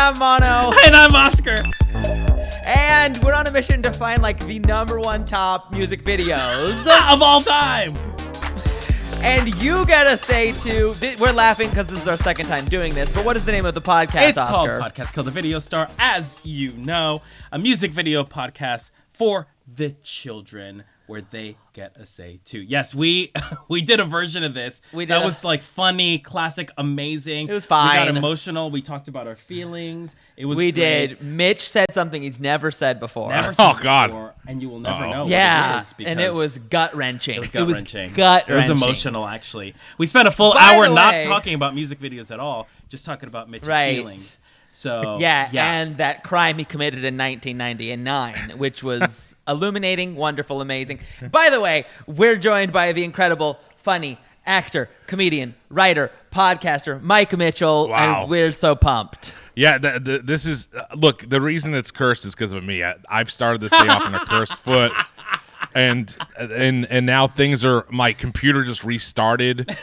I'm Mono. And I'm Oscar. And we're on a mission to find like the #1 top music videos of all time. And you get a say to, we're laughing because this is our second time doing this, but what is the name of the podcast, It's Oscar? called Podcast Kill the Video Star, as you know, a music video podcast for the children where they get a say too. Yes, we did a version of this. That was like funny, classic, amazing. It was fine. We got emotional. We talked about our feelings. It was We great. did. Mitch said something he's never said before. Never said God. before, and you will never know Yeah, what it is. and it was gut-wrenching. It was gut-wrenching. Gut-wrenching. It was emotional, actually. We spent a full By hour the not way- talking about music videos at all, just talking about Mitch's feelings. So yeah, and that crime he committed in 1999, which was illuminating, wonderful, amazing. By the way, we're joined by the incredible, funny actor, comedian, writer, podcaster, Mike Mitchell, Wow. and we're so pumped. Yeah, this is look. The reason it's cursed is because of me. I've started this day off on a cursed foot, and now things are. My computer just restarted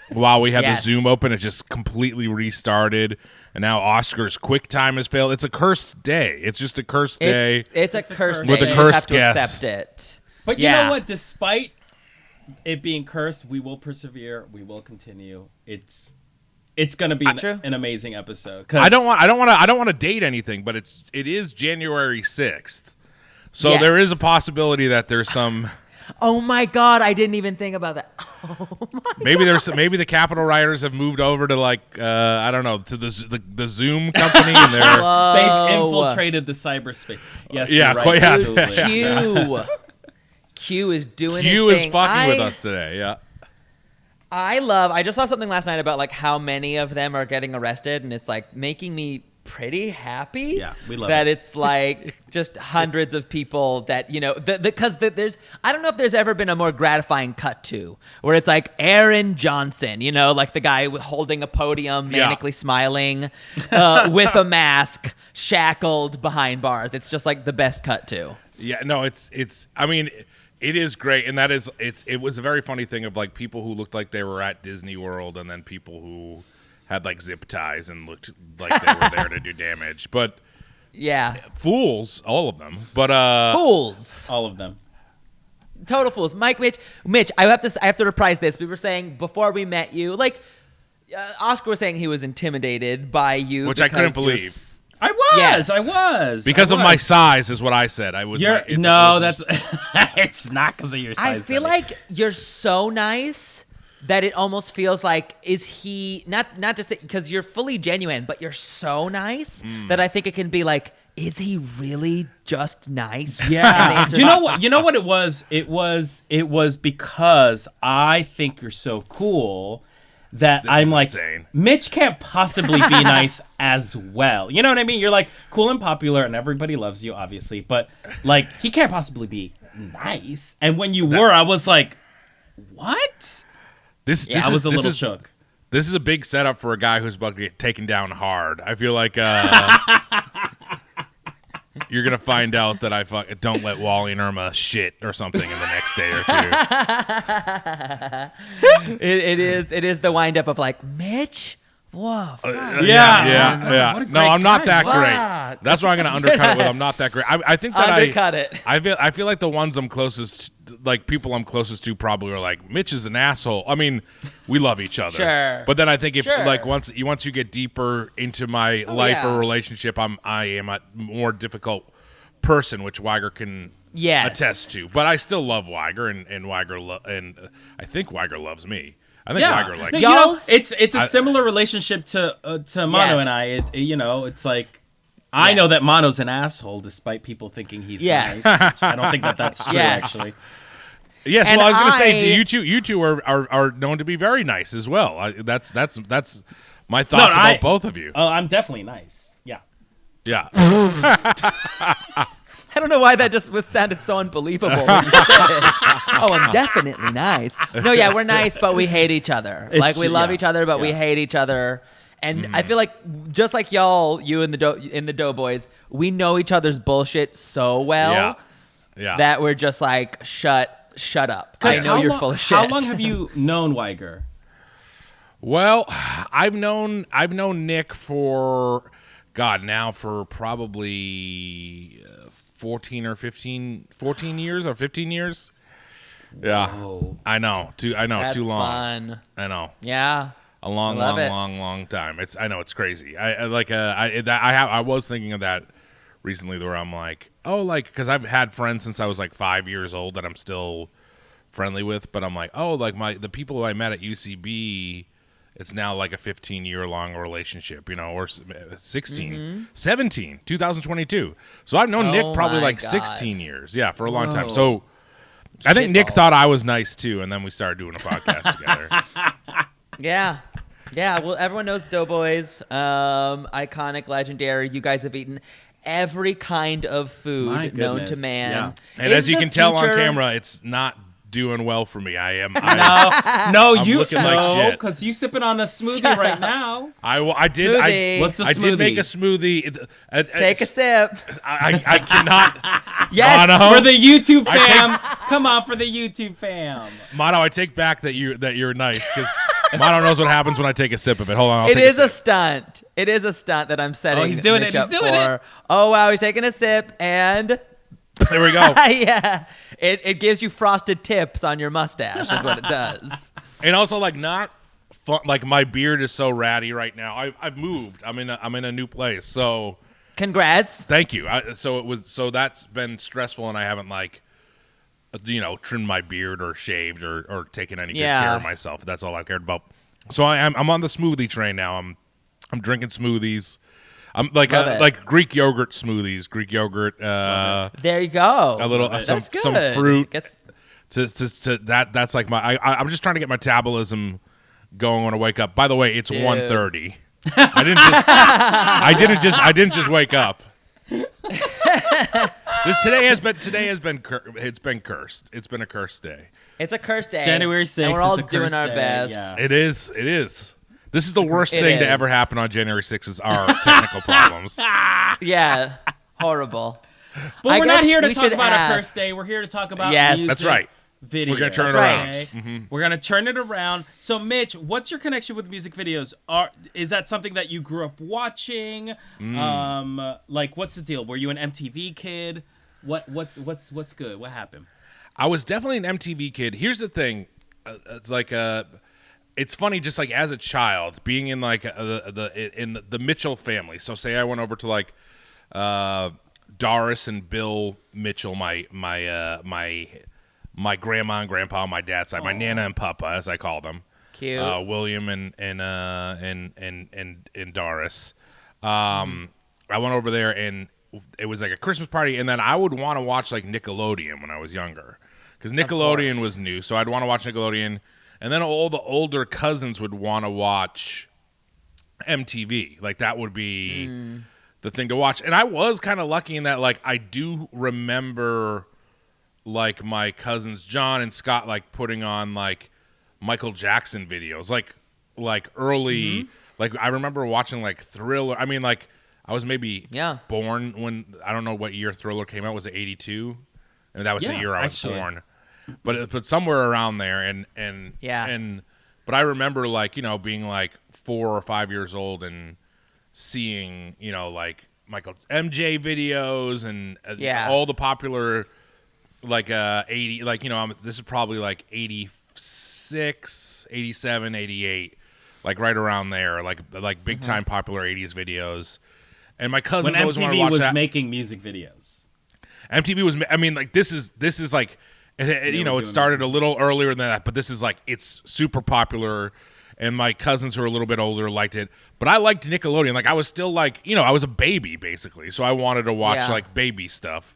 while we had the Zoom open. It just completely restarted. And now Oscar's QuickTime has failed. It's a cursed day. It's just a cursed day. It's a cursed day. With a You cursed have to guest. accept it. But you know what? Despite it being cursed, we will persevere. We will continue. It's going to be an amazing episode. I don't want to date anything, but it is January 6th. So there is a possibility that there's some. Oh my God! I didn't even think about that. Oh my maybe God. maybe the Capitol rioters have moved over to I don't know, to the Zoom company and they've infiltrated the cyberspace. Yes, you're right. Yeah. Q is doing Q his is thing. fucking with us today. Yeah. I just saw something last night about like how many of them are getting arrested, and it's like making me pretty happy. Yeah, we love that it. It's like just hundreds of people that, you know, because there's, I don't know if there's ever been a more gratifying cut to where it's like Aaron Johnson, you know, like the guy holding a podium, manically smiling with a mask, shackled behind bars. It's just like the best cut to. Yeah, no, I mean, it is great, and it was a very funny thing of like people who looked like they were at Disney World, and then people who had like zip ties and looked like they were there to do damage. But fools, all of them. But fools, all of them, total fools. Mitch, I have to reprise this. We were saying before we met you, like Oscar was saying he was intimidated by you, which I couldn't believe. I was because of my size, is what I said. I was. That's it's not because of your size. I feel like you're so nice that it almost feels like, is he not to say, because you're fully genuine, but you're so nice that I think it can be like, is he really just nice? Yeah. You know what it was? It was because I think you're so cool that I'm like, insane. Mitch can't possibly be nice as well. You know what I mean? You're like cool and popular and everybody loves you, obviously, but like he can't possibly be nice. And when you were, I was like, what? I was a little shook. This is a big setup for a guy who's about to get taken down hard. I feel like you're gonna find out that I don't let Wally and Irma shit or something in the next day or two. It is the wind up of like, Mitch. Whoa. Yeah. No, I'm not that great. That's why I'm gonna undercut it with. I'm not that great. I think that undercut it. I feel like the ones I'm closest, like people I'm closest to, probably are like, Mitch is an asshole. I mean, we love each other. Sure. But then I think if like once you get deeper into my life or relationship, I am a more difficult person, which Weiger can attest to. But I still love Weiger, and Weiger and I think Weiger loves me. I think Weiger likes me. It's a similar relationship to Mono and I. It's like I know that Mono's an asshole, despite people thinking he's nice. I don't think that's true, actually. Yes, well, I was going to say you two are known to be very nice as well. That's my thoughts about both of you. Oh, I'm definitely nice. Yeah. I don't know why that just sounded so unbelievable when you said it. Oh, I'm definitely nice. No, yeah, we're nice, but we hate each other. We love each other, but we hate each other. And I feel like just like y'all, you and the Doughboys, we know each other's bullshit so well that we're just like, shut up. I know you're full of shit. How long have you known Weiger? Well, I've known Nick for God, now for probably 14 years or 15 years. Yeah, Whoa. I know. Too That's long. Fun. I know. Yeah. A long time. I know it's crazy. I was thinking of that recently, where I'm like, oh, like, because I've had friends since I was like 5 years old that I'm still friendly with, but I'm like, oh, like the people who I met at UCB, it's now like a 15-year-long relationship, or 16, 17, 2022. So I've known Nick probably like 16 years, for a long time. So I think Nick thought I was nice too, and then we started doing a podcast together. Yeah. Well, everyone knows Doughboys, iconic, legendary. You guys have eaten every kind of food known to man. Yeah. And as you can tell on camera, it's not doing well for me. I'm you looking like shit. because you sipping on a smoothie right now. I did. What's a smoothie? I did make a smoothie. Take a sip. I cannot. Yes, Mono, for the YouTube fam. Come on, for the YouTube fam. Mono, I take back that you're nice, because Mono knows what happens when I take a sip of it. Hold on, It is a stunt. It is a stunt that I'm setting. he's doing Mitch it. up He's doing for. it. Oh wow, he's taking a sip and. There we go. Yeah, it gives you frosted tips on your mustache, is what it does. And also, like, not fun, like, my beard is so ratty right now. I've moved. I'm in a new place. So Congrats. thank you. So that's been stressful, and I haven't trimmed my beard or shaved or taken any good care of myself. That's all I've cared about. So I'm on the smoothie train now. I'm drinking smoothies. I'm like Greek yogurt smoothies. Greek yogurt. There you go. A little some fruit. That's like I'm just trying to get my metabolism going when I wake up. By the way, it's 1:30. I didn't just wake up. Today has been cursed. It's been a cursed day. It's a cursed day. It's January 6th. And we're all it's a doing our day. best. Yeah. It is. This is the worst thing to ever happen on January 6th is our technical problems. Yeah. Horrible. But we're not here to talk about a cursed day. We're here to talk about music. That's right. Video. We're going to turn it around. Okay? Mm-hmm. We're going to turn it around. So, Mitch, what's your connection with music videos? Is that something that you grew up watching? Like, what's the deal? Were you an MTV kid? What's good? What happened? I was definitely an MTV kid. Here's the thing. It's like it's funny, just like as a child, being in like the Mitchell family. So say I went over to like Doris and Bill Mitchell, my grandma and grandpa on my dad's side, my nana and papa, as I call them. Cute. William and Doris. I went over there, and it was like a Christmas party, and then I would want to watch like Nickelodeon when I was younger, because Nickelodeon was new, so I'd want to watch Nickelodeon. And then all the older cousins would want to watch MTV. Like, that would be the thing to watch. And I was kind of lucky in that, like, I do remember, like, my cousins John and Scott, like, putting on, like, Michael Jackson videos. Like early, like, I remember watching, like, Thriller. I mean, like, I was maybe born when, I don't know what year Thriller came out. Was it 82? I mean, that was the year I was born. But somewhere around there, but I remember, like, being like 4 or 5 years old and seeing, like Michael MJ videos and all the popular, like 80, like, this is probably like 86, 87, 88, like right around there, like big time popular 80s videos. And my cousins always wanted to watch that. When MTV was making music videos. MTV was, I mean, like, this is like. It started a little earlier than that, but this is like, it's super popular, and my cousins who are a little bit older liked it. But I liked Nickelodeon. Like, I was still like, I was a baby basically, so I wanted to watch like baby stuff.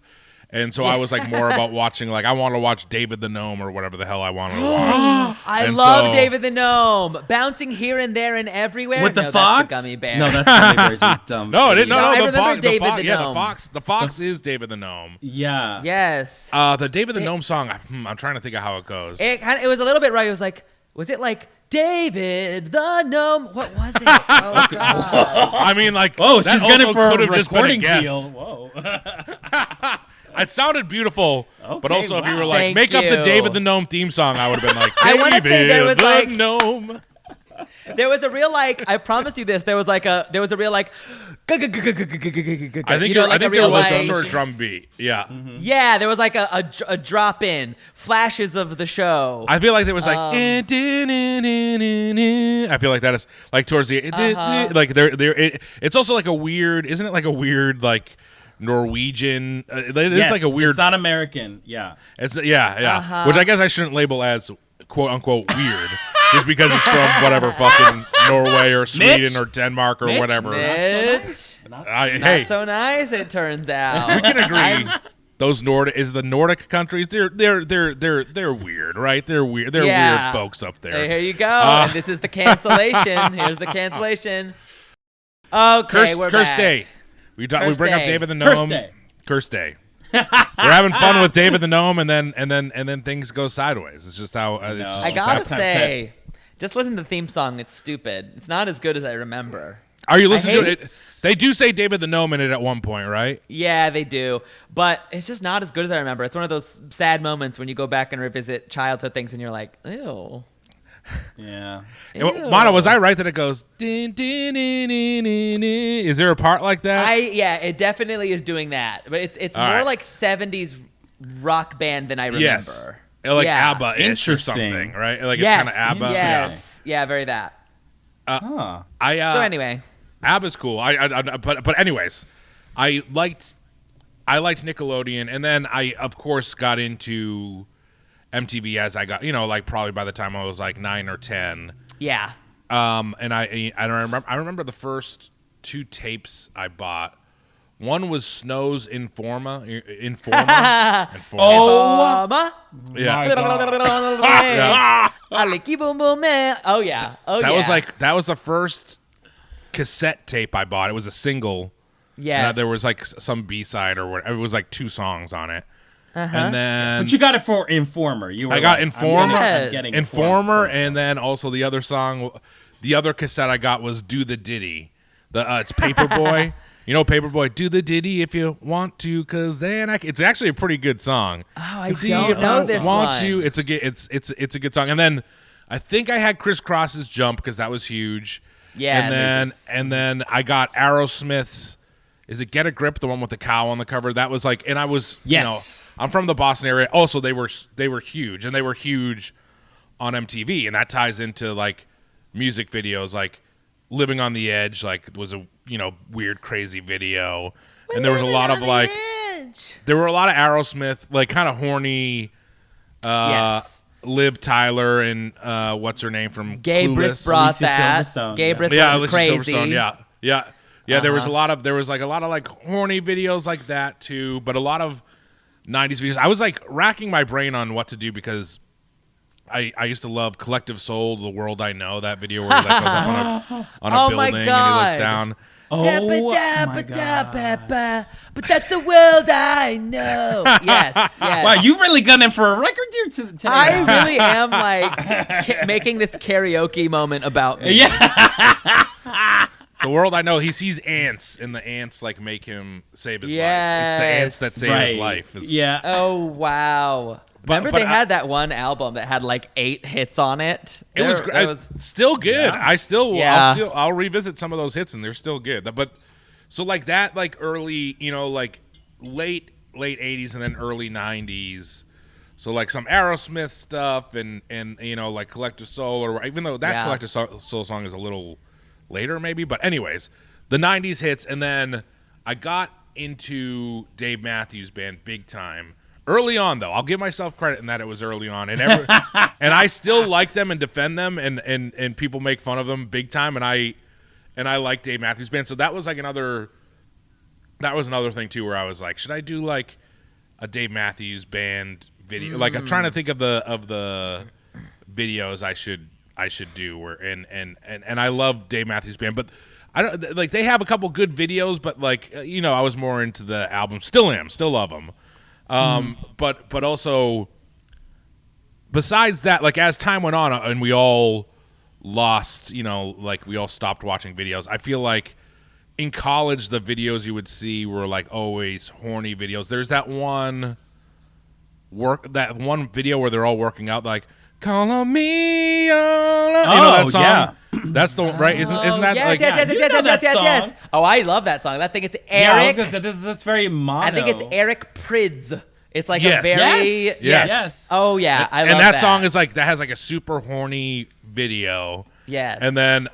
And so I was like more about watching, like, I wanted to watch David the Gnome or whatever the hell I wanted to watch. I love David the Gnome, bouncing here and there and everywhere. With the That's fox? the gummy bear. No, that's gummy bears. You dumb. No, I remember David the Gnome. Yeah, the fox is David the Gnome. Yeah. Yes. The David the Gnome song. I'm trying to think of how it goes. It was a little bit right. It was it like David the Gnome? What was it? Oh God. I mean, like, oh, she's gunning for a recording deal. Whoa. It sounded beautiful, but also if you were like, Thank make up you. the David the Gnome theme song, I would have been like, I want to say there was the like Gnome. There was a real I promise you this. There was a real I think like there was some sort of drum beat. Yeah. Mm-hmm. Yeah, there was like a drop in, flashes of the show. I feel like there was like I feel like that is like towards the like it's also like a weird, isn't it like a weird like Norwegian it's like a weird, it's not American. Yeah. It's which I guess I shouldn't label as quote unquote weird just because it's from whatever fucking Norway or Sweden Mitch? or Denmark or Mitch? whatever. Mitch, Hey, not so nice. It turns out we can agree. Those the Nordic countries, they're weird, right? They're weird. They're weird folks up there. Here you go. And this is the cancellation. Here's the cancellation. Okay, we're Curse back. Day. We bring up David the Gnome. Curse Day. Curse Day. We're having fun with David the Gnome, and then things go sideways. It's just how. It's just I gotta sometimes say, just listen to the theme song. It's stupid. It's not as good as I remember. Are you listening to it? They do say David the Gnome in it at one point, right? Yeah, they do. But it's just not as good as I remember. It's one of those sad moments when you go back and revisit childhood things and you're like, ew. Yeah. Mono, was I right that it goes din, din, din, din, din, din? Is there a part like that? It definitely is doing that. But it's more right. like 70s rock band than I remember. Yes. Like yeah. ABBA-ish or something, right? Like it's kind of ABBA. Yes. Yeah, very that. Huh. So anyway. ABBA's cool. But anyways, I liked Nickelodeon, and then I of course got into MTV as I got, like probably by the time I was like 9 or 10. Yeah. And I remember the first 2 tapes I bought. One was Snow's Informa. Oh, Yeah. Oh yeah. Oh That yeah. that was the first cassette tape I bought. It was a single. Yes. There was like some B-side or whatever. It was like 2 songs on it. And then But you got it for Informer. I got Informer, Yes. Informer, and then also the other song, the other cassette I got was Do the Ditty. It's Paperboy. Paperboy, do the ditty if you want to, cause then it's actually a pretty good song. Oh, I don't know this one. It's a good song. And then I think I had Criss Cross's Jump because that was huge. Yeah. And then I got Aerosmith's. Is it Get a Grip, the one with the cow on the cover? That was like, and I was, I'm from the Boston area. Also, they were huge, and they were huge on MTV, and that ties into like music videos, like Living on the Edge, like was a weird, crazy video, and there was a lot of like, there were a lot of Aerosmith, like kind of horny, Liv Tyler and what's her name from Gabrus Clueless? brought Lisa that. Silverstone, Gabrus Yeah, was Alicia crazy. Silverstone, yeah. There was a lot of like horny videos like that too, but a lot of 90s videos. I was like racking my brain on what to do because I used to love Collective Soul, The World I Know, that video where he like goes up on a building and he looks down. Oh my God. But that's the world I know. Yes. Wow, you've really gone in for a record here today. I really am like making this karaoke moment about me. Yeah. The World I Know, he sees ants, and the ants like make him save his life. It's the Yes. ants that save his life. Yeah. Oh wow. Remember they had that one album that had like 8 hits on it? It was great. Still good. Yeah. I'll revisit some of those hits, and they're still good. But so like that, like early, like late 80s and then early 90s. So like some Aerosmith stuff and like Collective Soul, or even though that Collective Soul song is a little later maybe, but anyways, the 90s hits, and then I got into Dave Matthews Band big time. Early on, though, I'll give myself credit in that it was early on, and and I still like them and defend them, and people make fun of them big time, and I like Dave Matthews Band. So that was like another thing too, where I was like, should I do like a Dave Matthews Band video? Like I'm trying to think of the videos I should do, where and I love Dave Matthews Band, but I don't like they have a couple good videos, but like I was more into the album. Still love them. But also, besides that, like as time went on and we all lost, like we all stopped watching videos. I feel like in college, the videos you would see were like always horny videos. There's that one video where they're all working out, like "Call on Me," that song. Yeah. That's the one, right? Isn't that yes, like? yes. Oh, I love that song. I think it's Eric. Yeah, I was gonna say this very mono. I think it's Eric Prydz. It's like Yes. a very Yes. Oh yeah, I love and that song is like that has like a super horny video. Yes. And then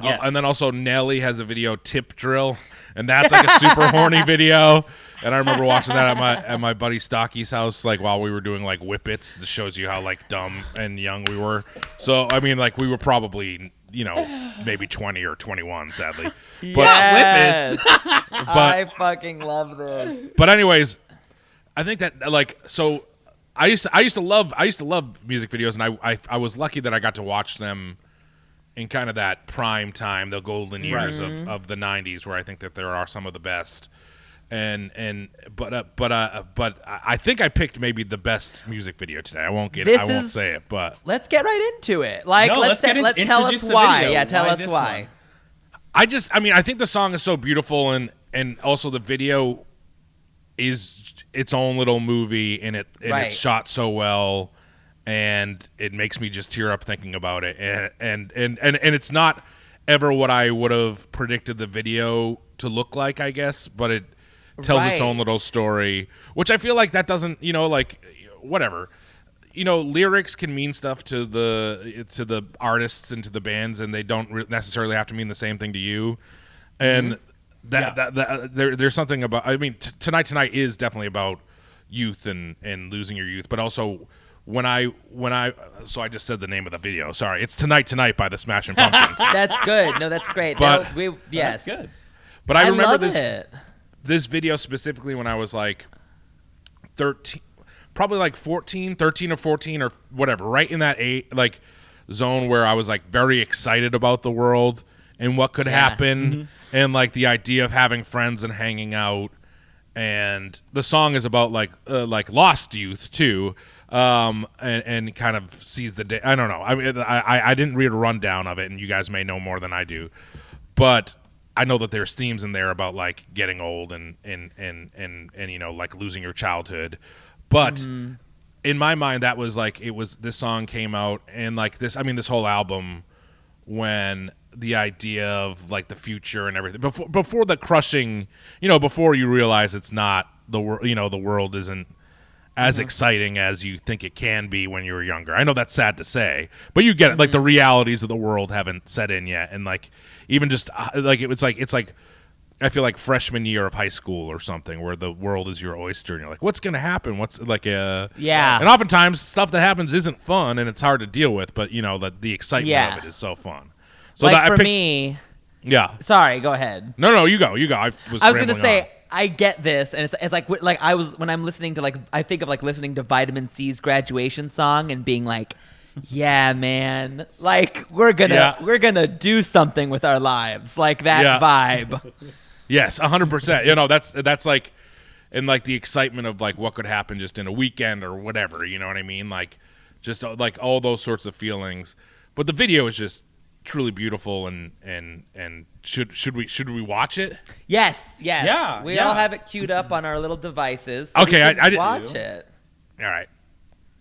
also Nelly has a video, Tip Drill, and that's like a super horny video. And I remember watching that at my buddy Stocky's house, like while we were doing like whippets. It shows you how like dumb and young we were. So I mean, like we were probably maybe 20 or 21, sadly. Yes. Whippets. I fucking love this. But anyways, I think that like so. I used to love music videos, and I was lucky that I got to watch them in kind of that prime time, the golden years of the 90s, where I think that there are some of the best. But I think I picked maybe the best music video today. I won't say it, but let's get right into it. Like, No, let's tell introduce us the why. video. Yeah, tell Why us this why. one? I think the song is so beautiful, and also the video is its own little movie, and it's shot so well, and it makes me just tear up thinking about it. And it's not ever what I would have predicted the video to look like, I guess, but it tells its own little story, which I feel like that doesn't, like whatever. Lyrics can mean stuff to the artists and to the bands, and they don't necessarily have to mean the same thing to you. And there's something about. I mean, tonight is definitely about youth and losing your youth, but also when I so I just said the name of the video. Sorry, it's Tonight by the Smashing Pumpkins. That's good. No, that's great. But yes, That's good. But I remember love this video specifically when I was like 13, probably like 13 or 14 or whatever, right in that zone where I was like very excited about the world and what could happen, and like the idea of having friends and hanging out. And the song is about like lost youth too, and kind of sees the day. I don't know. I mean, I didn't read a rundown of it, and you guys may know more than I do, but I know that there's themes in there about like getting old and like losing your childhood. But in my mind, that was like this song came out, and like this whole album, when the idea of like the future and everything before the crushing, before you realize it's not the world, the world isn't as exciting as you think it can be when you were younger. I know that's sad to say, but you get it. Like the realities of the world haven't set in yet, and like even just like it's like I feel like freshman year of high school or something, where the world is your oyster, and you're like, what's gonna happen? What's like And oftentimes stuff that happens isn't fun, and it's hard to deal with, but the excitement of it is so fun. So like me. Yeah. Sorry, go ahead. No, you go. I was gonna say I get this, and it's like I was when I'm listening to like I think of like listening to Vitamin C's graduation song and being like, yeah, man, like we're gonna do something with our lives, like that vibe. Yes, 100%. That's like, and like the excitement of like what could happen just in a weekend or whatever. You know what I mean? Like, just like all those sorts of feelings. But the video is just truly beautiful, and should we watch it? Yes. Yeah, we all have it queued up on our little devices. So okay, I did watch it. All right.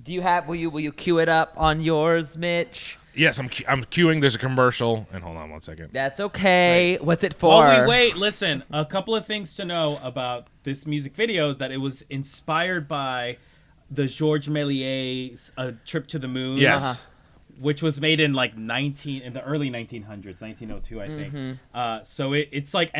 Do you have? Will you queue it up on yours, Mitch? Yes, I'm queuing. There's a commercial, and hold on one second. That's okay. Right. What's it for? While we wait, listen. A couple of things to know about this music video is that it was inspired by the Georges Méliès's Trip to the Moon. Yes. Which was made in like in the early 1900s, 1902, I think. So it's like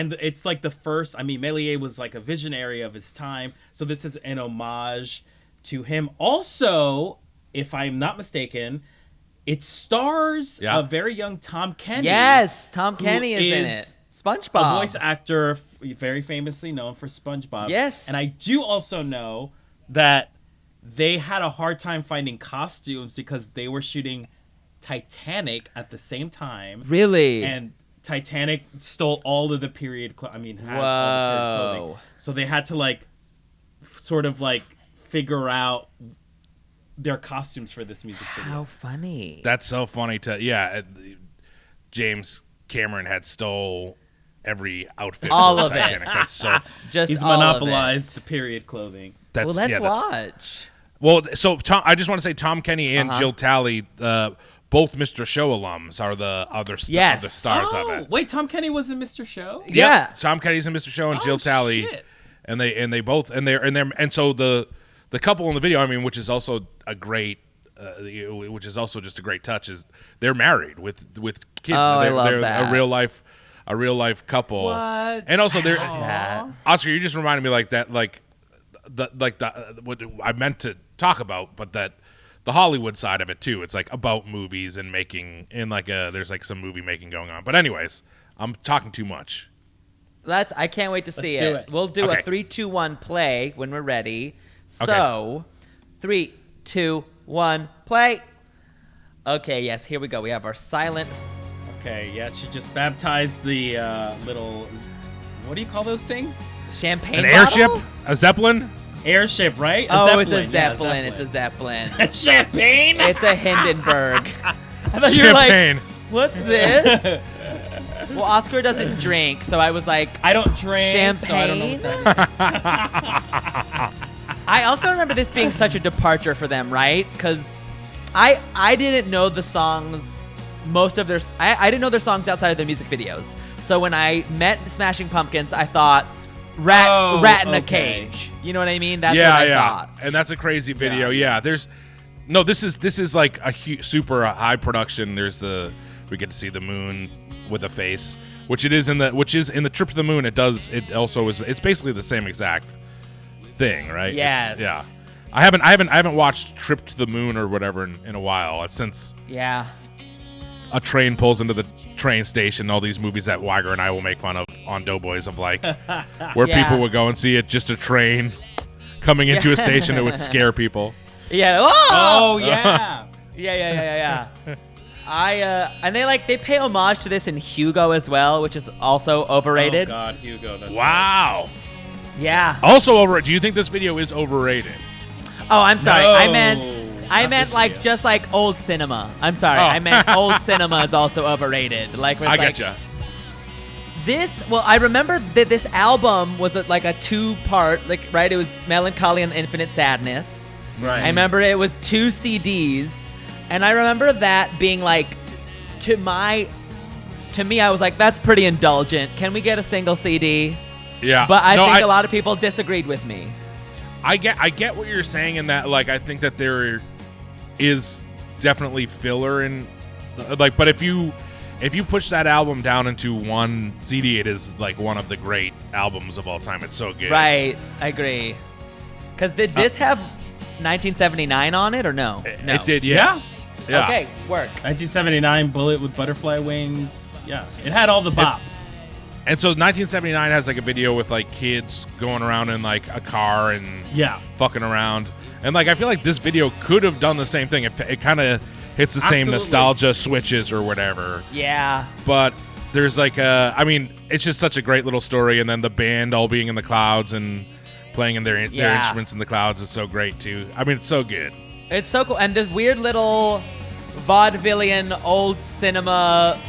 the first. I mean, Méliès was like a visionary of his time. So this is an homage to him. Also, if I'm not mistaken, it stars a very young Tom Kenny. Yes, Tom Kenny is in it. SpongeBob. A voice actor, very famously known for SpongeBob. Yes. And I do also know that they had a hard time finding costumes because they were shooting Titanic at the same time. Really? And Titanic stole all of the period all the period clothing. So they had to like sort of like figure out their costumes for this music video. How funny. That's so funny James Cameron had stole every outfit all for of Titanic. It. That's so he's monopolized the period clothing. Let's watch. Well, so I just want to say Tom Kenny and Jill Talley both Mr. Show alums are the other the stars of it. Wait, Tom Kenny was in Mr. Show? Yeah. Yep. Tom Kenny's in Mr. Show and Jill Talley. Shit. And so the couple in the video, I mean, which is also a great which is also just a great touch, is they're married with kids. Oh, they're, I love they're that. a real life couple. What? And also they're that. Oscar, you just reminded me like that what I meant to talk about, but that the Hollywood side of it too. It's like about movies and making there's like some movie making going on. But anyways, I'm talking too much. I can't wait to see do it. it. We'll do Okay. a 3, 2, 1 play when we're ready. Okay. So, 3, 2, 1 play. Okay, yes, here we go. We have our silent. Okay, yeah, she just baptized the little, what do you call those things? Champagne An bottle? airship? A Zeppelin? Airship, right? Oh, Zeppelin. it's a Zeppelin. It's a Zeppelin. Champagne? It's a Hindenburg. I thought you were like, Champagne. what's this? Well, Oscar doesn't drink, so I was like, I don't drink, champagne? so I don't know what that is. I also remember this being such a departure for them, right? Because I didn't know the songs, I didn't know their songs outside of their music videos. So when I met Smashing Pumpkins, I thought, rat in a cage. You know what I mean? That's what I thought. And that's a crazy video. Yeah, this is like a super high production. We get to see the moon with a face, which is in the Trip to the Moon. It's basically the same exact thing, right? Yes. Yeah. I haven't watched Trip to the Moon or whatever in a while. It's since a train pulls into the train station. All these movies that Weiger and I will make fun of on Doughboys of like where people would go and see it, just a train coming into a station that would scare people. Yeah. Oh, yeah. Yeah. And they pay homage to this in Hugo as well, which is also overrated. Oh, God, Hugo. That's Wow. Yeah. Also overrated. Do you think this video is overrated? Oh, I'm sorry. No, I meant not this like video. just like old cinema. I'm sorry. Oh. I meant old cinema is also overrated. Like where I it's like, getcha. I remember that this album was like a 2-part, right? It was Melancholy and Infinite Sadness. Right. I remember it was 2 CDs, and I remember that being like, to me, I was like, that's pretty indulgent. Can we get a single CD? Yeah. But I think a lot of people disagreed with me. I get what you're saying in that, like, I think that there is definitely filler in, like, but if you push that album down into one CD, it is like one of the great albums of all time. It's so good. Right, I agree. Because did this have 1979 on it or no? No. It did, yes. Yeah. Okay, work. 1979 Bullet with Butterfly Wings. Yeah, it had all the bops. And so 1979 has like a video with like kids going around in like a car and fucking around. And like I feel like this video could have done the same thing. It kind of hits the same nostalgia switches or whatever. Yeah. But there's like it's just such a great little story, and then the band all being in the clouds and playing in their instruments in the clouds is so great too. I mean, it's so good. It's so cool. And this weird little vaudevillian old cinema,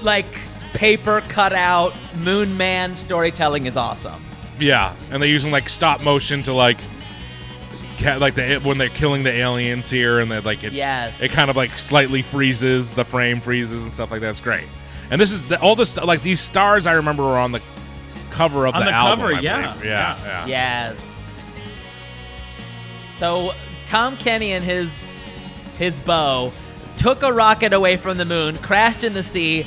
like paper cutout Moon Man storytelling is awesome. Yeah, and they're using like stop motion to like when they're killing the aliens here, and it kind of like slightly freezes, the frame freezes and stuff like that. It's great. And this is all this like these stars I remember were on the cover of the album. Cover, I yeah. believe. Yeah. Yes. So Tom Kenny and his bow took a rocket away from the moon, crashed in the sea.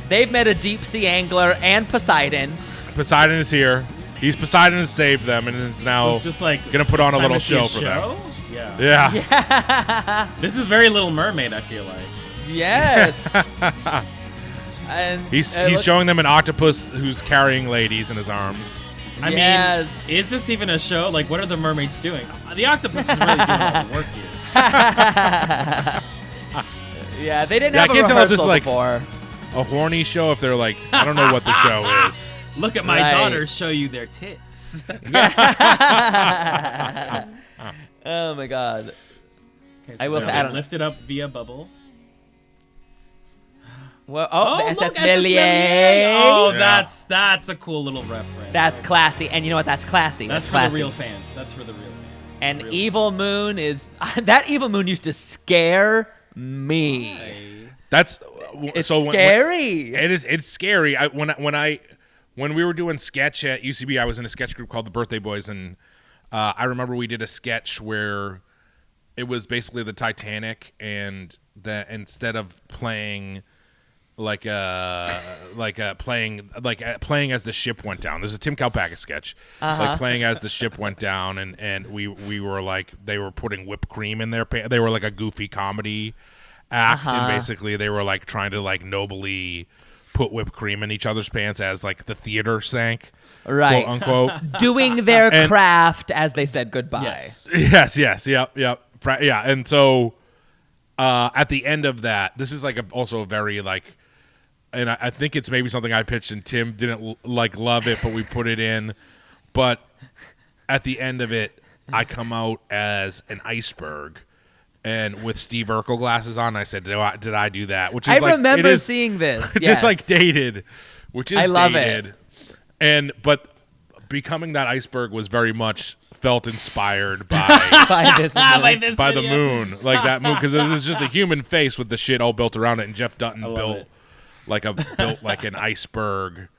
They've met a deep sea angler and Poseidon. Poseidon is here. Poseidon has saved them and is now just like gonna put on a time little to see a show for them. Yeah. This is very Little Mermaid, I feel like. Yes. And he's showing them an octopus who's carrying ladies in his arms. I mean, is this even a show? Like, what are the mermaids doing? The octopus is really doing all the work here. Yeah, they didn't have a rehearsal before. A horny show if they're like, I don't know what the show is. Look at my daughters show you their tits. Oh my god. Okay, so I will say, I don't lift it up via bubble. Well, the SS look, Millier. Oh, that's a cool little reference. That's classy. And you know what? That's classy. That's for classy. the real fans. That's for the real fans. And Evil Moon is... that Evil Moon used to scare me. That's It's so scary. It's scary. When we were doing sketch at UCB, I was in a sketch group called the Birthday Boys, and I remember we did a sketch where it was basically the Titanic, and that instead of playing playing as the ship went down. There's a Tim Kalpakis sketch, like playing as the ship went down, and we were like, they were putting whipped cream in their pants. They were like a goofy comedy act, and basically they were like trying to like nobly put whipped cream in each other's pants as like the theater sank, Right. quote unquote. Doing their craft as they said goodbye. Yes. Yes. Yep. Yeah. And so at the end of that, this is like also a very like, and I think it's maybe something I pitched and Tim didn't love it, but we put it in. But at the end of it, I come out as an iceberg, and with Steve Urkel glasses on. I said, "Did I do that?" Which is I remember seeing this. Just like dated, which is I love dated. it. But becoming that iceberg was very much felt inspired by by the moon, like that moon, because it was just a human face with the shit all built around it, and Jeff Dutton built like an iceberg,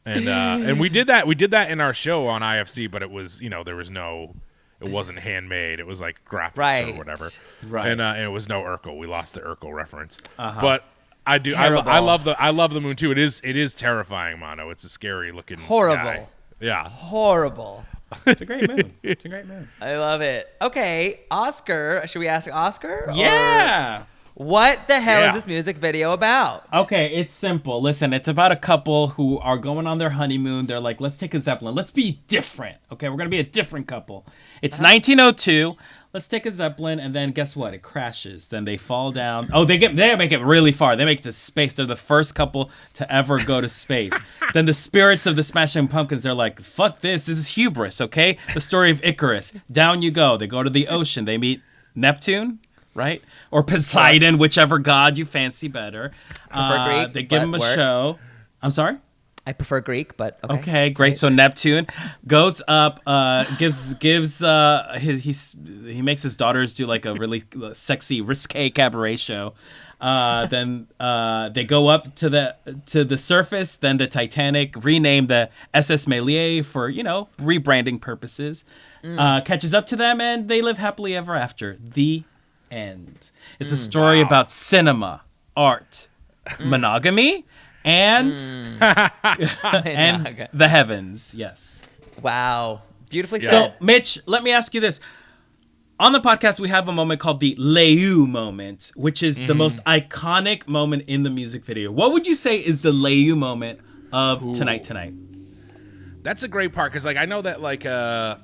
and we did that in our show on IFC, but it was it wasn't handmade, it was like graphics or whatever, right, and it was no Urkel. We lost the Urkel reference, but I love the moon too. It is terrifying, Mano. It's a scary looking guy. Yeah, horrible. It's a great moon. I love it. Okay, Oscar. Should we ask Oscar? Yeah. What the hell is this music video about? Okay, it's simple. Listen, it's about a couple who are going on their honeymoon. They're like, let's take a Zeppelin. Let's be different. Okay, we're going to be a different couple. It's 1902. Let's take a Zeppelin, and then guess what? It crashes. Then they fall down. Oh, they make it really far. They make it to space. They're the first couple to ever go to space. Then the spirits of the Smashing Pumpkins, they're like, fuck this. This is hubris, okay? The story of Icarus. Down you go. They go to the ocean. They meet Neptune, right? Or Poseidon, whichever god you fancy better. Prefer Greek, they give him a show. I'm sorry? I prefer Greek, but okay. Okay, great. So Neptune goes up, he makes his daughters do like a really sexy, risque cabaret show. Then they go up to the surface. Then the Titanic, renamed the SS Méliès for rebranding purposes, catches up to them, and they live happily ever after. The end. It's a story about cinema, art, monogamy. And and the heavens, yes. Wow, beautifully said. So, Mitch, let me ask you this: on the podcast, we have a moment called the Leu moment, which is the most iconic moment in the music video. What would you say is the Leu moment of Tonight? That's a great part, because I know that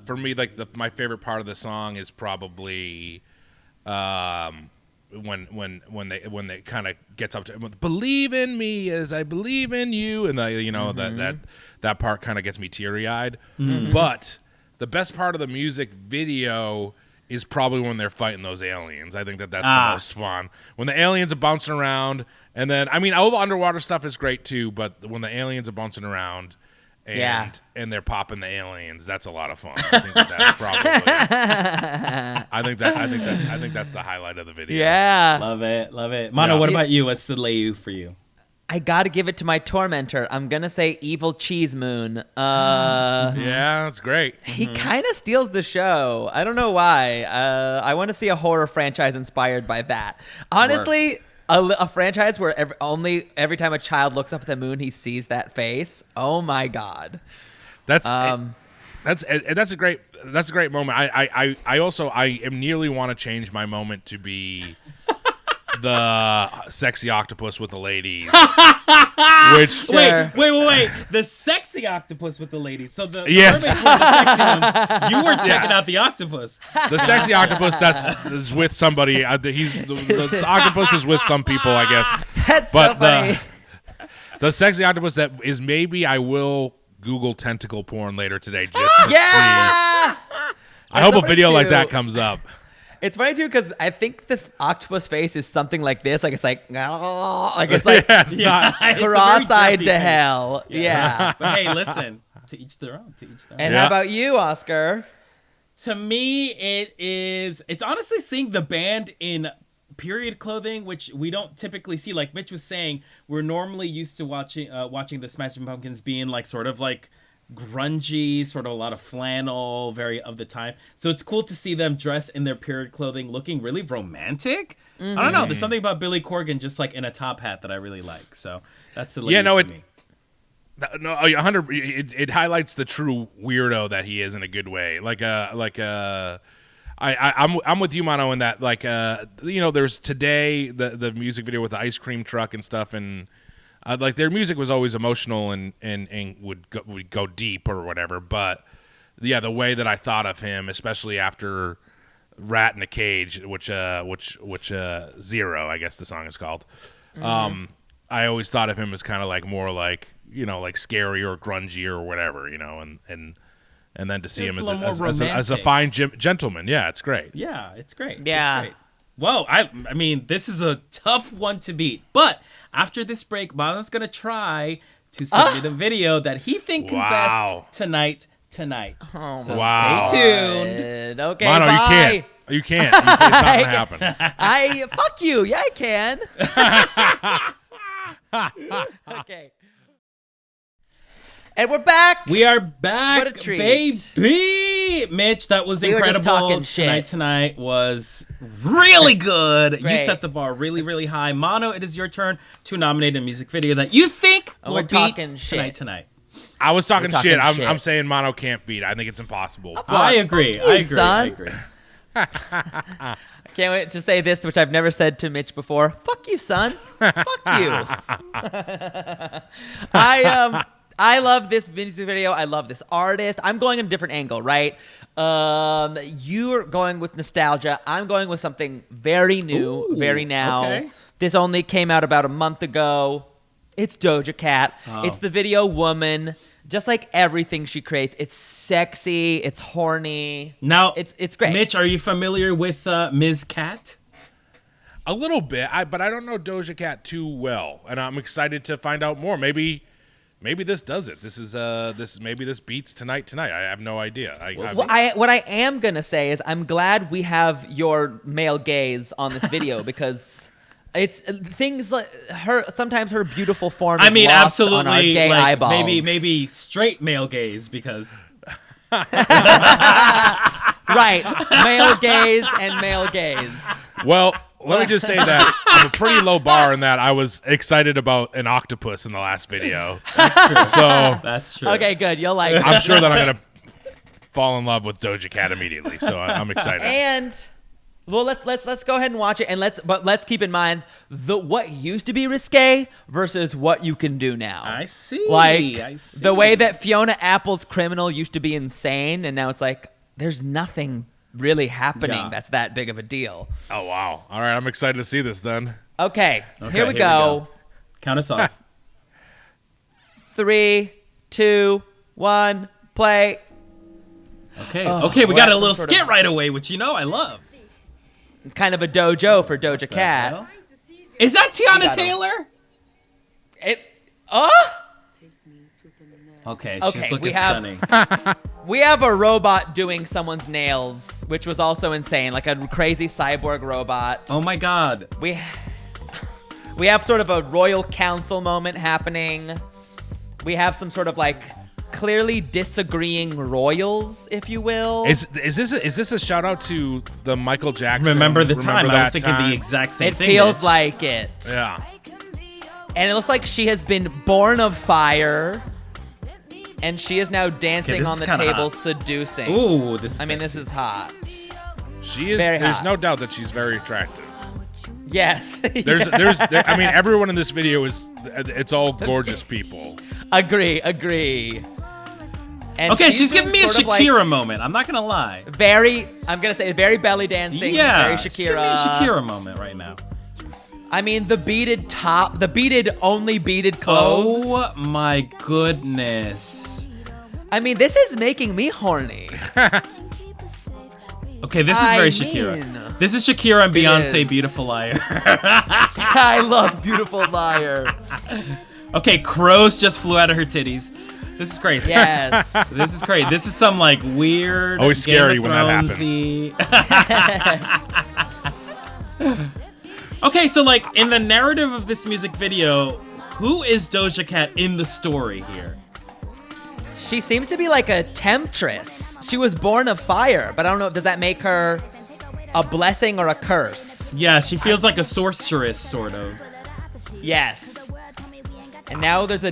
for me my favorite part of the song is probably when they kind of gets up to believe in me as I believe in you, and that part kind of gets me teary-eyed. But the best part of the music video is probably when they're fighting those aliens. I think that's the most fun, when the aliens are bouncing around, and then all the underwater stuff is great too, but when the aliens are bouncing around and they're popping the aliens, that's a lot of fun. I think that's probably I think that's the highlight of the video. Yeah. Love it. Mano, what about you? What's the Leu for you? I gotta give it to my tormentor. I'm gonna say Evil Cheese Moon. Yeah, that's great. He kind of steals the show. I don't know why. I want to see a horror franchise inspired by that. Honestly, a franchise where every time a child looks up at the moon, he sees that face. Oh my god. That's a great moment. I also nearly want to change my moment to be the sexy octopus with the ladies. Which wait. The sexy octopus with the ladies. So the mermaids were the sexy ones. You were checking out the octopus. The sexy octopus is with somebody. The octopus is with some people, I guess. That's so funny. The sexy octopus that is, maybe I will Google tentacle porn later today just to see. I hope a video like that comes up. It's funny too, because I think the octopus face is something like this. It's not cross-eyed to hell. Yeah. But hey, listen, to each their own. And how about you, Oscar? To me, it's honestly seeing the band in period clothing, which we don't typically see. Like Mitch was saying, we're normally used to watching the Smashing Pumpkins being like sort of like grungy, sort of a lot of flannel, very of the time. So it's cool to see them dressed in their period clothing, looking really romantic. I don't know. There's something about Billy Corgan just like in a top hat that I really like. So that's the lead for me. No, 100. It highlights the true weirdo that he is in a good way. I'm with you, Mano, in that there's today the music video with the ice cream truck and stuff, and like their music was always emotional and would go deep or whatever. But yeah, the way that I thought of him, especially after Rat in a Cage, which Zero, I guess the song is called. I always thought of him as kind of like more like, like scary or grungy or whatever, and then to see him as a fine gentleman. Yeah, it's great. Yeah, it's great. Yeah. It's great. Whoa, I mean, this is a tough one to beat. But after this break, Mano's going to try to submit a video that he thinks can best tonight. Oh, so stay tuned. Okay, Mano, bye. You can't. It's not going to happen. Fuck you. Yeah, I can. Okay. And we're back. We are back, What a treat. baby. Mitch, that was We were just incredible. talking shit. Tonight was really good. You Great. set the bar really, really high. Mano, it is your turn to nominate a music video that you think will we're beat talking shit. tonight. I was talking shit. shit. I'm saying Mano can't beat. I think it's impossible. I agree. Fuck you, I agree. son. I agree. I can't wait to say this, which I've never said to Mitch before. Fuck you, son. Fuck you. I love this music video. I love this artist. I'm going in a different angle, right? You're going with nostalgia. I'm going with something very new, very now. Okay. This only came out about a month ago. It's Doja Cat. Oh. It's the video Woman. Just like everything she creates, it's sexy, it's horny. Now, it's great. Mitch, are you familiar with Ms. Cat? A little bit, but I don't know Doja Cat too well, and I'm excited to find out more. Maybe this does it. Maybe this beats tonight. I have no idea. What I am gonna say is I'm glad we have your male gaze on this video because it's things like sometimes her beautiful form is lost absolutely on our gay eyeballs. Maybe straight male gaze because right, male gaze and male gaze. Well, let me just say that I'm a pretty low bar in that I was excited about an octopus in the last video. that's true. So that's true. Okay, good. You'll like it. I'm sure that I'm gonna fall in love with Doja Cat immediately. So I'm excited. And well, let's go ahead and watch it, and let's keep in mind what used to be risque versus what you can do now. I see. The way that Fiona Apple's Criminal used to be insane, and now it's like there's nothing really happening that's that big of a deal. Oh wow! All right, I'm excited to see this then. Okay, here we go. Count us off. 3, 2, 1, play. Okay, we got a little skit right away, which I love. Kind of a dojo for Doja Cat. Is that Tiana Taylor? Okay, she's looking stunning. We have a robot doing someone's nails, which was also insane, like a crazy cyborg robot. Oh my god. We have sort of a royal council moment happening. We have some sort of like clearly disagreeing royals, if you will. Is this a shout out to the Michael Jackson? Remember the time? I was thinking the exact same thing. It feels like it. Yeah. And it looks like she has been born of fire, and she is now dancing on the table, seducing. Ooh, this is. I mean, this is hot. She is. Very there's hot. no doubt that she's very attractive. Yes. I mean, everyone in this video it's all gorgeous people. Agree. And Okay, she's giving me a Shakira moment. I'm not gonna lie. I'm gonna say very belly dancing. Yeah, Very she's giving me a Shakira. Shakira moment right now. I mean, the beaded top, only beaded clothes. Oh my goodness. I mean, this is making me horny. Okay, this is very Shakira. This is Shakira and Beyonce, Beautiful Liar. I love Beautiful Liar. Okay, crows just flew out of her titties. This is crazy. Yes. This is crazy. This is some like weird. Always scary Game of when that Thrones-y. Okay, so like in the narrative of this music video, who is Doja Cat in the story here? She seems to be like a temptress. She was born of fire, but I don't know. Does that make her a blessing or a curse? Yeah, she feels like a sorceress, sort of. Yes. And now there's a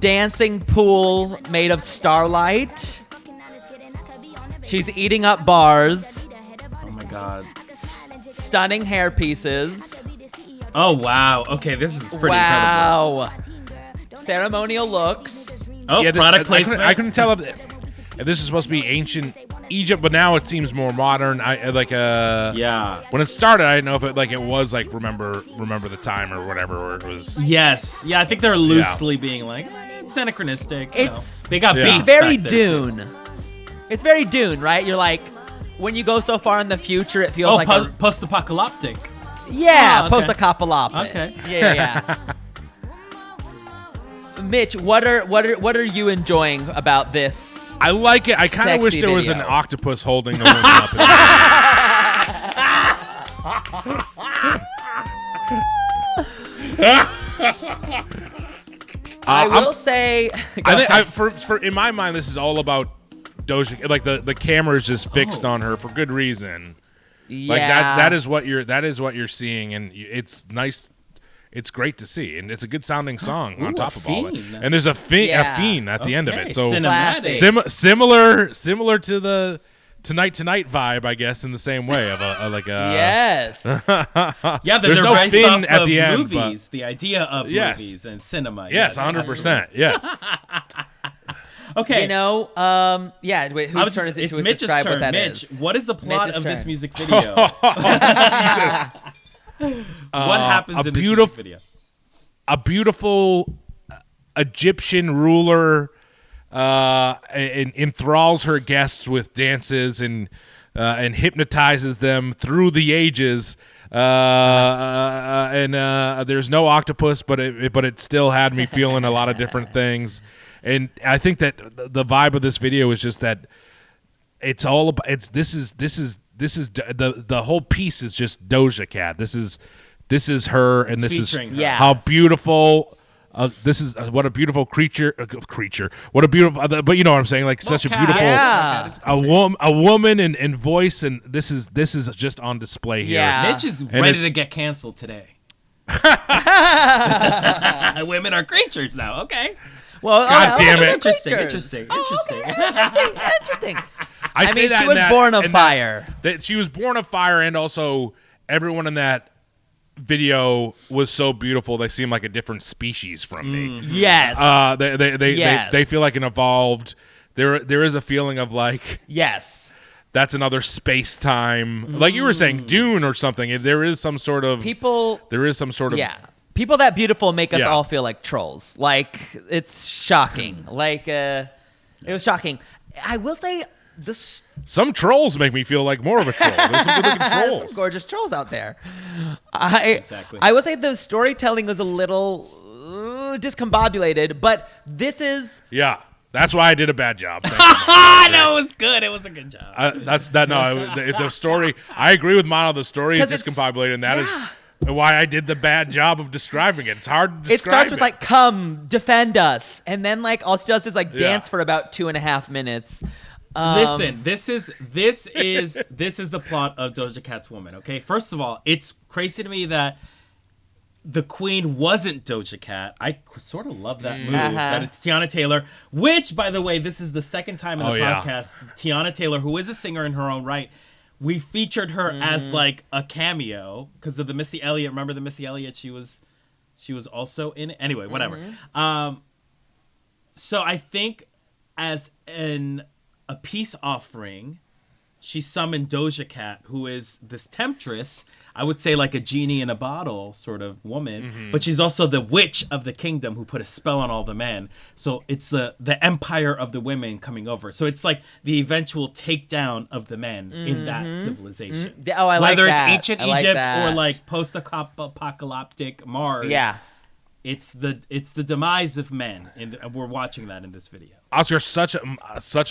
dancing pool made of starlight. She's eating up bars. Oh my god. Stunning hair pieces. Oh wow. Okay, this is pretty incredible. Wow. Ceremonial looks. Oh, product placement. I couldn't tell if this is supposed to be ancient Egypt, but now it seems more modern. Yeah. When it started, I didn't know if it was like remember the time or whatever, or it was. Yes. Yeah, I think they're loosely being like it's anachronistic. They got beats. It's very back there, Dune. Too. It's very Dune, right? You're like, when you go so far in the future, it feels like post-apocalyptic. Yeah, okay. post-apocalyptic. Okay. Yeah. Mitch, what are you enjoying about this? I like it. I kind of wish there was an octopus holding the woman up. I will say, I think for in my mind, this is all about Doja. Like the camera is just fixed on her for good reason. Yeah. Like that is what you're seeing, and it's nice. It's great to see, and it's a good sounding song on top of all that. And there's a fiend at the end of it, so cinematic. Similar to the Tonight vibe, I guess, in the same way of yes. Yeah, there's they're no based fin off at of the end, movies, the idea of movies and cinema. Yes, 100%. Yes. Okay. You know, wait, whose turn is it to Mitch's describe turn. what that Mitch, is? what is the plot Mitch's of this turn. music video? What happens in this music video? A beautiful Egyptian ruler enthralls her guests with dances and hypnotizes them through the ages. And there's no octopus, but it still had me feeling a lot of different things. And I think that the vibe of this video is just that it's all about. This is the whole piece is just Doja Cat. This is her, and this is how beautiful. This is what a beautiful creature. What a beautiful. But you know what I'm saying? Like such a beautiful. A woman and voice, and this is just on display here. Yeah. Mitch is ready to get canceled today. Women are creatures now. Okay. Well, God damn it! Interesting. I say mean, that she was born of fire. That she was born of fire, and also everyone in that video was so beautiful. They seem like a different species from me. Yes. They feel like an evolved. There is a feeling of like that's another space time, like you were saying, Dune or something. There is some sort of people that beautiful make us all feel like trolls. Like it's shocking. Like it was shocking. I will say some trolls make me feel like more of a troll. There's some good-looking trolls. Some gorgeous trolls out there. I will say the storytelling was a little discombobulated, but this is that's why I did a bad job. No, it was good. It was a good job. The story. I agree with Mono. The story is discombobulated, and that is why I did the bad job of describing it. It's hard to describe. It starts with like, "Come, defend us," and then like all she does is like dance for about 2.5 minutes. Listen, this is the plot of Doja Cat's Woman. Okay, first of all, it's crazy to me that the queen wasn't Doja Cat. I sort of love that move, that it's Tiana Taylor, which, by the way, this is the second time in the podcast, Tiana Taylor, who is a singer in her own right, we featured her as like a cameo because of the Missy Elliott. Remember the Missy Elliott? She was also in it. Anyway, whatever. So I think as a peace offering, she summoned Doja Cat, who is this temptress. I would say like a genie in a bottle sort of woman, but she's also the witch of the kingdom who put a spell on all the men. So it's the empire of the women coming over. So it's like the eventual takedown of the men in that civilization. Oh, I like that. Whether it's ancient Egypt or like post-apocalyptic Mars. Yeah. It's the demise of men, and we're watching that in this video. Oscar, such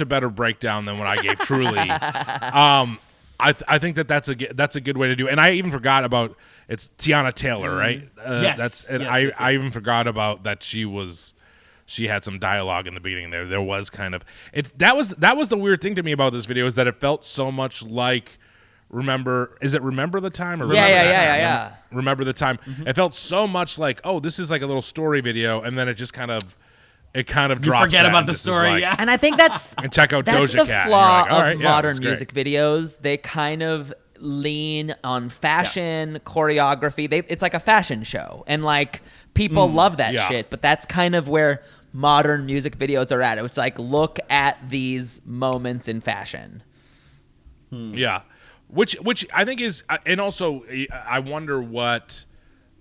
a better breakdown than what I gave. Truly, I think that's a good way to do it. And I even forgot about it's Tiana Taylor, right? Yes. I even forgot about that she had some dialogue in the beginning there. There was kind of that was the weird thing to me about this video is that it felt so much like Remember the Time or Remember the Time. Mm-hmm. It felt so much like, oh, this is like a little story video, and then it just kind of drops. You forget about the story, And I think that's and check out that's Doja the Cat. flaw Like, of modern music videos. They kind of lean on fashion, choreography. It's like a fashion show, and like people love that shit. But that's kind of where modern music videos are at. It's like, look at these moments in fashion. Yeah, which I think is, and also I wonder what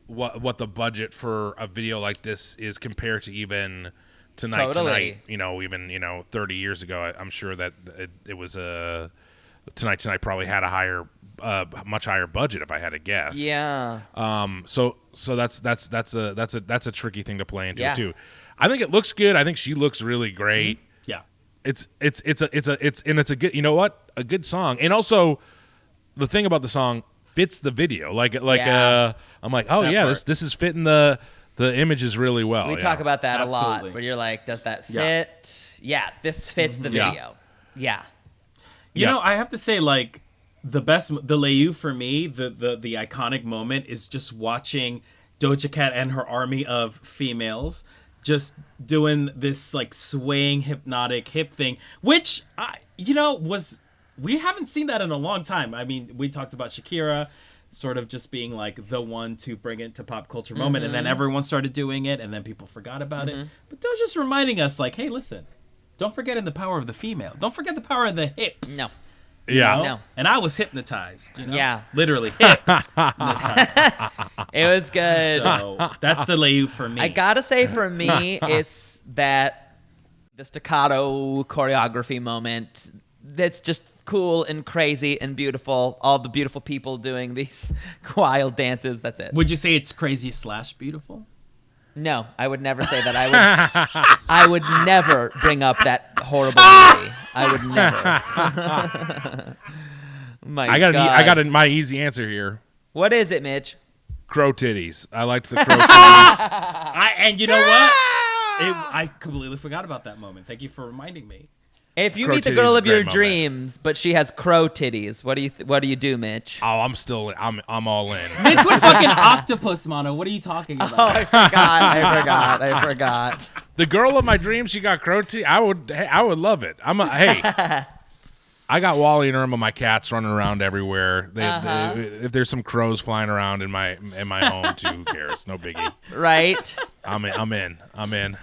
the budget for a video like this is compared to even Tonight. Even 30 years ago. I'm sure that it was Tonight probably had a higher, much higher budget if I had to guess. Yeah. So that's a tricky thing to play into too. I think it looks good. I think she looks really great. Yeah. It's a good, you know what? A good song. And also the thing about the song fits the video. I'm like, oh yeah, this is fitting the images really well. We talk about that Absolutely. a lot, where you're like, does that fit? Yeah, this fits the video. Yeah. You know, I have to say, like, the Leyu for me, the iconic moment is just watching Doja Cat and her army of females just doing this like swaying hypnotic hip thing, which we haven't seen that in a long time. I mean, we talked about Shakira sort of just being like the one to bring it to pop culture moment, and then everyone started doing it, and then people forgot about it. But Doja's just reminding us, like, hey, listen, don't forget in the power of the female. Don't forget the power of the hips. No. Yeah. No. And I was hypnotized. Yeah. Literally hypnotized. It was good. So that's the Leyu for me. I gotta say, for me, it's the staccato choreography moment that's just cool and crazy and beautiful. All the beautiful people doing these wild dances. That's it. Would you say it's crazy / beautiful? No, I would never say that. I would never bring up that horrible movie. I would never. I got my easy answer here. What is it, Mitch? Crow titties. I liked the crow titties. And you know what? I completely forgot about that moment. Thank you for reminding me. If you Crow meet the titties girl is a of your great moment. dreams, but she has crow titties, what do you do, Mitch? Oh, I'm all in. Mitch would fucking octopus, Mono. What are you talking about? Oh, I forgot. The girl of my dreams, she got crow titties. I would love it. I got Wally and Irma, my cats, running around everywhere. If there's some crows flying around in my home too, who cares? No biggie. Right? I'm in.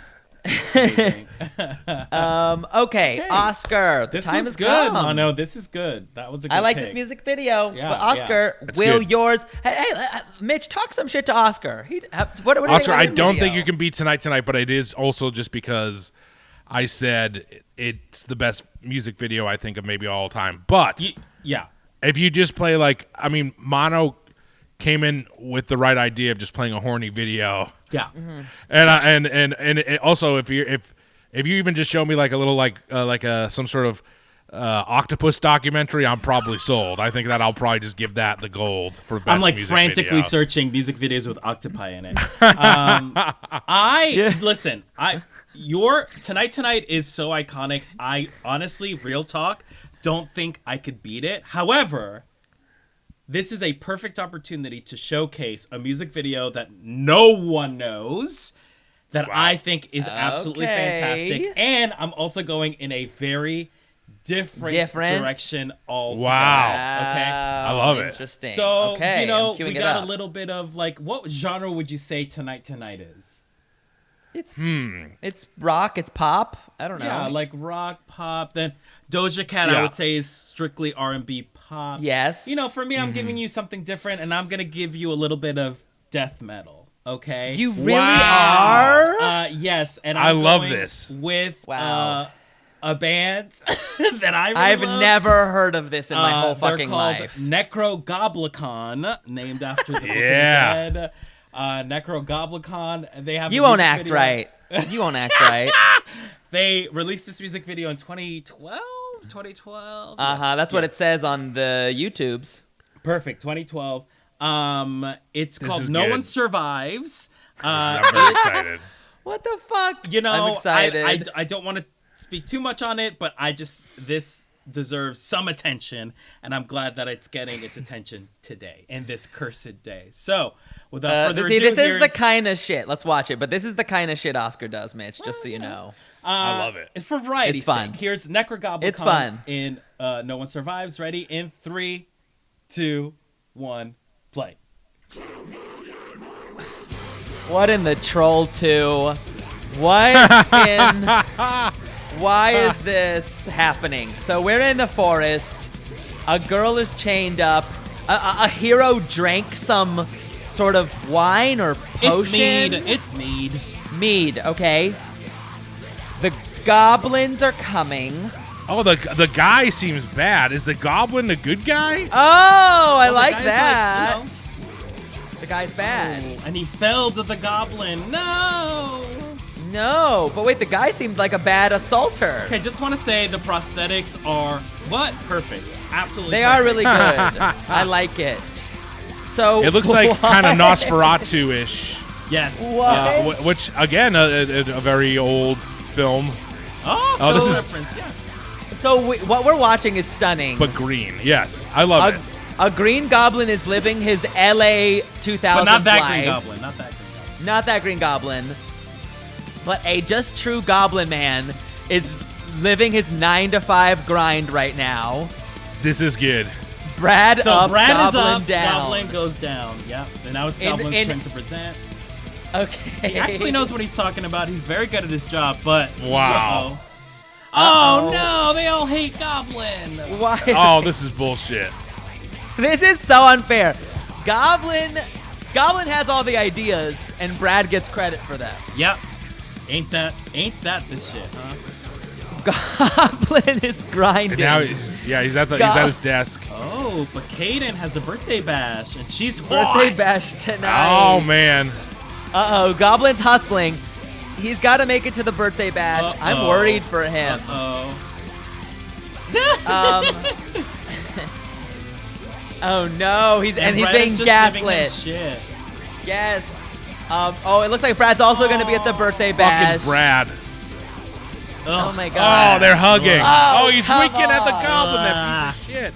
Okay, Oscar. This time was has good. come. Oh no, this is good. That was a good I like pick. this music video. Yeah, but Oscar, It's will good. yours? Hey, Mitch, talk some shit to Oscar. What do you Oscar, think I about his don't video? think you can beat tonight, but it is also just because I said it's the best music video I think of maybe all time. But if you just play Mono came in with the right idea of just playing a horny video. Yeah. And also if you even just show me like a little some sort of octopus documentary, I'm probably sold. I think that I'll probably just give that the gold for best I'm like music frantically video. searching music videos with octopi in it. Listen, your Tonight is so iconic. I honestly, real talk, don't think I could beat it. However, this is a perfect opportunity to showcase a music video that no one knows that I think is absolutely fantastic. And I'm also going in a very different direction altogether. Wow. Okay. I love it. Interesting. So, okay, we got a little bit of like, what genre would you say Tonight is? It's rock, it's pop. I don't know. Yeah, like rock, pop. Then Doja Cat, I would say, is strictly R&B pop. Yes. For me, I'm giving you something different, and I'm going to give you a little bit of death metal, okay? You really are? Yes, and I I'm love going this. with Wow. a band that I really I've love. never heard of this in my whole fucking They're called life. Necrogoblicon, named after the Book of the Yeah. Dead. Necrogoblicon. They have. You a won't music act video. right. You won't act right. They released this music video in 2012, 2012. That's what it says on the YouTubes. Perfect. 2012. It's This called is No good. One Survives. I'm very excited. What the fuck? You know, I'm excited. I don't want to speak too much on it, but this deserves some attention, and I'm glad that it's getting its attention today, in this cursed day. So, without further ado, this is the kind of shit. Let's watch it. But this is the kind of shit Oscar does, Mitch. Just so you know. I love it. It's for variety's It's fun. sake. Here's Necrogoblicon It's fun. in No One Survives. Ready? In 3, 2, 1, play. What in the Troll 2? What in... Why is this happening? So we're in the forest. A girl is chained up. A hero drank some sort of wine or potion. It's mead. Mead, okay. The goblins are coming. Oh, the guy seems bad. Is the goblin the good guy? Oh, I the like guy's that. like, The guy's bad. And he fell to the goblin. No! No, but wait, the guy seems like a bad assaulter. Okay, just want to say the prosthetics are perfect. Absolutely. They perfect. are really good. I like it. So It looks like kind of Nosferatu-ish. Yes. What? Which, again, a very old film, Oh, this film is- reference. Yeah. So what we're watching is stunning. but green. Yes, I love it. A green goblin is living his LA 2000s But not that life. green goblin. Not that green goblin. Not that green goblin. But a just true goblin man is living his 9-to-5 grind right now. This is good. Brad So up, Brad goblin is up, down. goblin goes down. Yep. And now it's In- goblin's in- turn to present. Okay. He actually knows what he's talking about. He's very good at his job, but Wow. Uh-oh. Oh no, they all hate Goblin. Why? Oh, this is bullshit. This is so unfair. Goblin has all the ideas, and Brad gets credit for them. Yep. Ain't that this shit, huh? Goblin is grinding. And now he's at his desk. Oh, but Kaden has a birthday bash, and she's Birthday hot. bash tonight. Oh man. Uh-oh, Goblin's hustling. He's got to make it to the birthday bash. I'm Uh-oh. worried for him. Oh no, he's Brad being is just giving gaslit. him shit. Yes. It looks like Brad's also going to be at the birthday bash. Fucking Brad. Oh my Oh, god. they're hugging. Oh, He's come winking at the on. goblin, that piece of shit.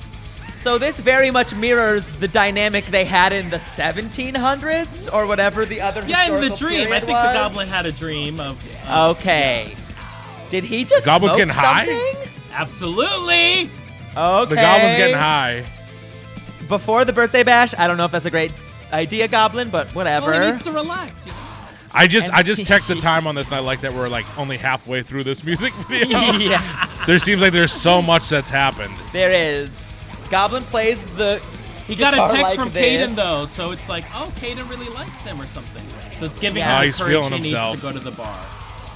So this very much mirrors the dynamic they had in the 1700s or whatever the other Yeah, in the historical dream. I period think was. the Goblin had a dream of. Okay. Did he just Goblin's smoke getting high? something? Absolutely. Okay. The goblin's getting high. Before the birthday bash, I don't know if that's a great idea, Goblin, but whatever. Well, he needs to relax. You know? I just checked the time on this, and I like that we're like only halfway through this music video. Yeah, There seems like there's so much that's happened. there is. Goblin plays the. He got a guitar text like from this. Caden though, so it's like, oh, Caden really likes him or something. So it's giving Yeah. him Oh, he's courage feeling he needs himself. to go to the bar.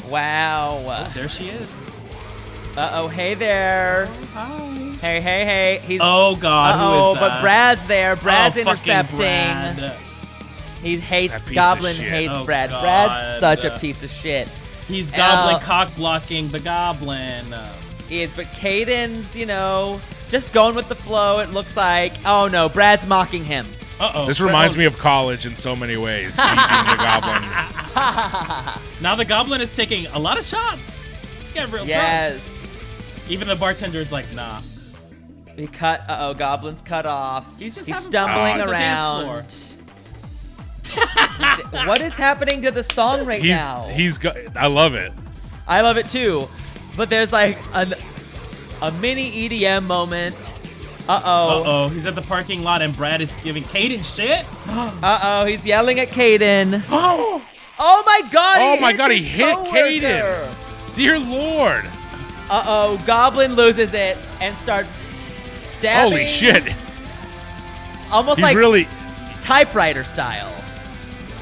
Wow. There she is. Hey there. Hi. Hey. He's. Oh God, who is that? but Brad's there. Brad's Oh, fucking intercepting. Brad. He hates That piece of Goblin. shit. Hates Oh, Brad. God. Brad's such a piece of shit. He's Goblin Uh, cock blocking the Goblin. He is, but Caden's, just going with the flow. It looks like. Oh no, Brad's mocking him. Uh-oh. This reminds me of college in so many ways. Me being the goblin. Now the Goblin is taking a lot of shots. He's getting real drunk. Yes. Even the bartender is like, nah. He cut. Goblin's cut off. He's just He's having stumbling fun on the dance around. floor. What is happening to the song right now? I love it. I love it too, but there's like a mini EDM moment. Uh-oh. He's at the parking lot and Brad is giving Caden shit. He's yelling at Caden. Oh! Oh my god! Oh my hits God, he his hit coworker. Caden. Dear Lord. Goblin loses it and starts stabbing. Holy shit. Almost He's like really typewriter style.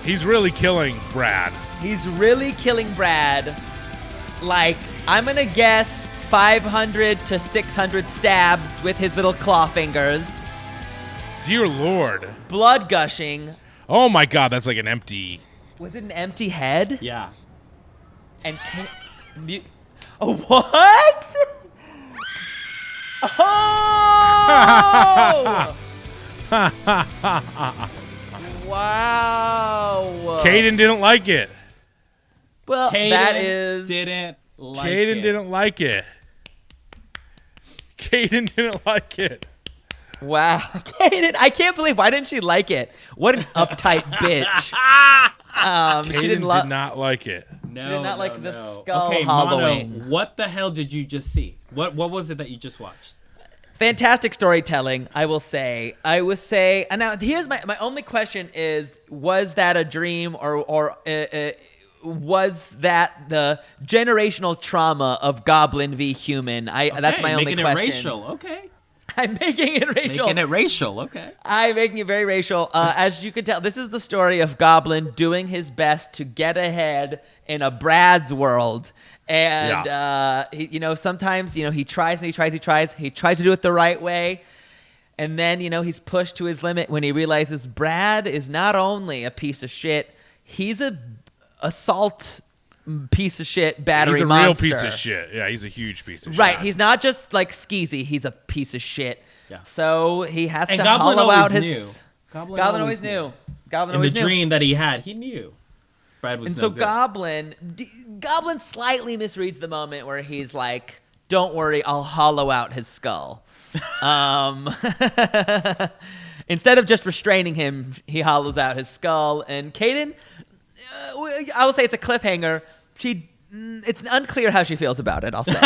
He's really killing Brad. He's really killing Brad. Like, I'm gonna guess 500 to 600 stabs with his little claw fingers. Dear Lord. Blood gushing. Oh my God, that's like an empty. Was it an empty head? Yeah. And what? Oh! Wow. Caden didn't like it. Well, Caden that is... didn't like Caden it. didn't like it. Caden didn't like it. Wow. Caden, I can't believe, why didn't she like it? What an uptight bitch. She didn't did not like it. No, She did not like the skull okay, hollowing. Mono, what the hell did you just see? What was it that you just watched? Fantastic storytelling, I will say. And now here's my only question is, was that a dream or was that the generational trauma of Goblin v Human? That's my only question. Making it racial, okay. I'm making it racial. Making it racial, okay. I'm making it very racial. As you can tell, this is the story of Goblin doing his best to get ahead in a Brad's world. And, sometimes, he tries and he tries. He tries to do it the right way. And then, he's pushed to his limit when he realizes Brad is not only a piece of shit, he's a assault piece of shit battery monster. He's a real piece of shit. Yeah, he's a huge piece of shit. Right, he's not just like skeezy, he's a piece of shit. Yeah. So he has to Goblin hollow out always his... knew. Goblin always knew. Goblin In always the knew. dream that he had, he knew. Brad was And no so good. Goblin slightly misreads the moment where he's like, don't worry, I'll hollow out his skull. Instead of just restraining him, he hollows out his skull. And Caden, I will say it's a cliffhanger. It's unclear how she feels about it, I'll say.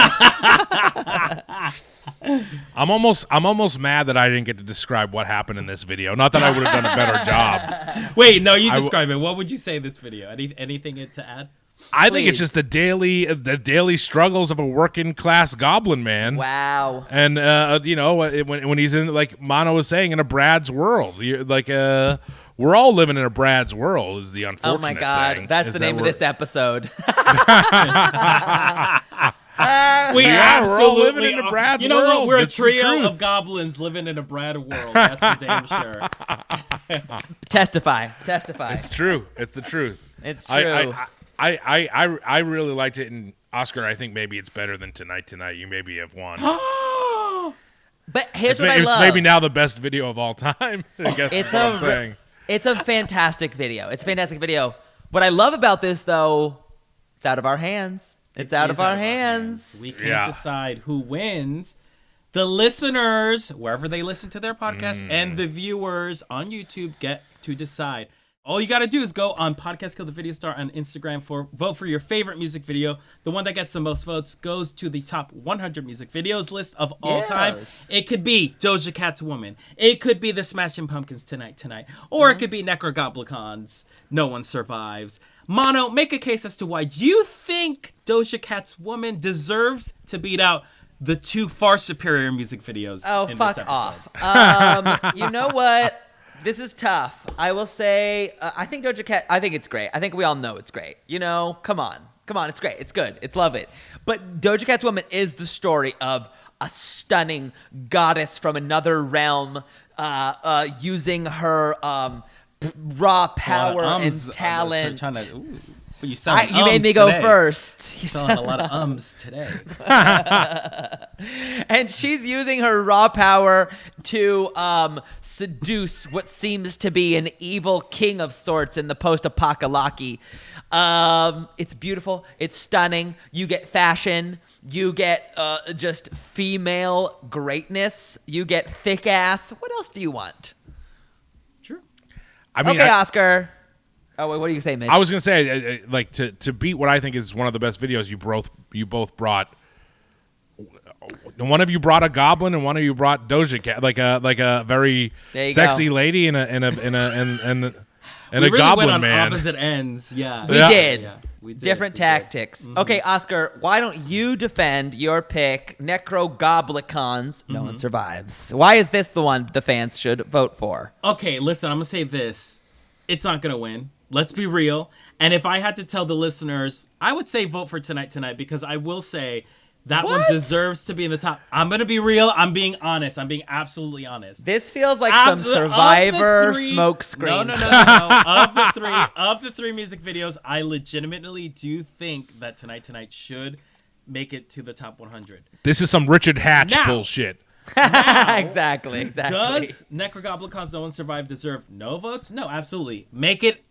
I'm almost mad that I didn't get to describe what happened in this video. Not that I would have done a better job. Wait, no, you describe it. What would you say in this video? Anything to add? I think it's just the daily struggles of a working class goblin man. Wow. And when he's in, like Mono was saying, in a Brad's world, we're all living in a Brad's world. Is the unfortunate Oh my God, thing, that's is the that name of this episode. We're all living in a Brad's You know world. what? We're That's a the trio truth. of goblins living in a Brad world. That's for damn sure. Testify. It's true. It's the truth. It's true. I really liked it, and Oscar, I think maybe it's better than Tonight. You maybe have won. But here's what I love. It's maybe now the best video of all time. I guess It's is what I'm saying. It's a fantastic video. What I love about this, though, it's out of our hands. It's out of our hands. We can't decide who wins. The listeners, wherever they listen to their podcast, and the viewers on YouTube get to decide. All you got to do is go on Podcast Kill the Video Star on Instagram vote for your favorite music video. The one that gets the most votes goes to the top 100 music videos list of all time. It could be Doja Cat's Woman. It could be the Smashing Pumpkins Tonight. Or it could be Necrogoblicon's No One Survives. Mono, make a case as to why you think Doja Cat's Woman deserves to beat out the two far superior music videos in this episode. Off. You know what? This is tough. I will say, I think Doja Cat, I think it's great. I think we all know it's great. Come on, it's great. It's good. It's love it. But Doja Cat's Woman is the story of a stunning goddess from another realm using her raw power and talent. You sound you made me go today. first. You sound a lot of ums today. And she's using her raw power to seduce what seems to be an evil king of sorts in the post-apocalypse. It's beautiful. It's stunning. You get fashion. You get just female greatness. You get thick ass. What else do you want? True. I mean, okay, Oscar. Oh, wait, what do you say, Mitch? I was gonna say, like, to beat what I think is one of the best videos, you both brought. One of you brought a goblin, and one of you brought Doja Cat, like a very sexy lady and a really goblin went on man. opposite ends. Yeah, We did. Yeah, we did. Different tactics. Mm-hmm. Okay, Oscar, why don't you defend your pick, Necrogoblicons? No one survives. Why is this the one the fans should vote for? Okay, listen, I'm gonna say this: it's not gonna win. Let's be real. And if I had to tell the listeners, I would say vote for Tonight because I will say that one deserves to be in the top. I'm going to be real. I'm being honest. I'm being absolutely honest. This feels like some Survivor smoke screen. No. Of the three music videos, I legitimately do think that Tonight should make it to the top 100. This is some Richard Hatch bullshit. Now, exactly. Does Necrogoblicons No One Survived deserve no votes? No, absolutely. Make it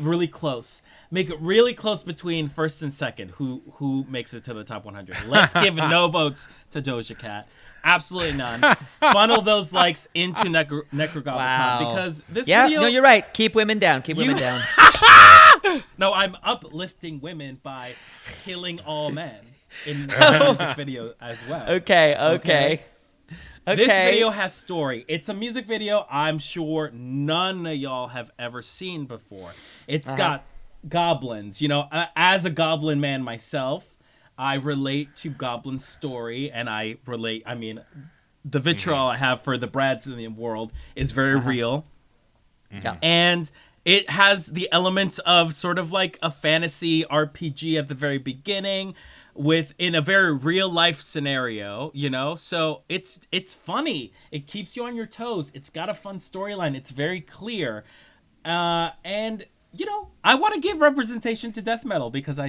really close. Make it really close between first and second. Who makes it to the top 100? Let's give no votes to Doja Cat. Absolutely none. Funnel those likes into Necrogoblicon because this video. No, you're right. Keep women down. Keep women down. No, I'm uplifting women by killing all men in the music video as well. Okay. This video has story. It's a music video I'm sure none of y'all have ever seen before. It's got goblins. You know, as a goblin man myself, I relate to Goblin's story, and I mean, the vitriol I have for the Brads in the world is very real. Yeah. And it has the elements of sort of like a fantasy RPG at the very beginning in a very real life scenario, you know? So it's funny. It keeps you on your toes. It's got a fun storyline. It's very clear. And, you know, I want to give representation to death metal because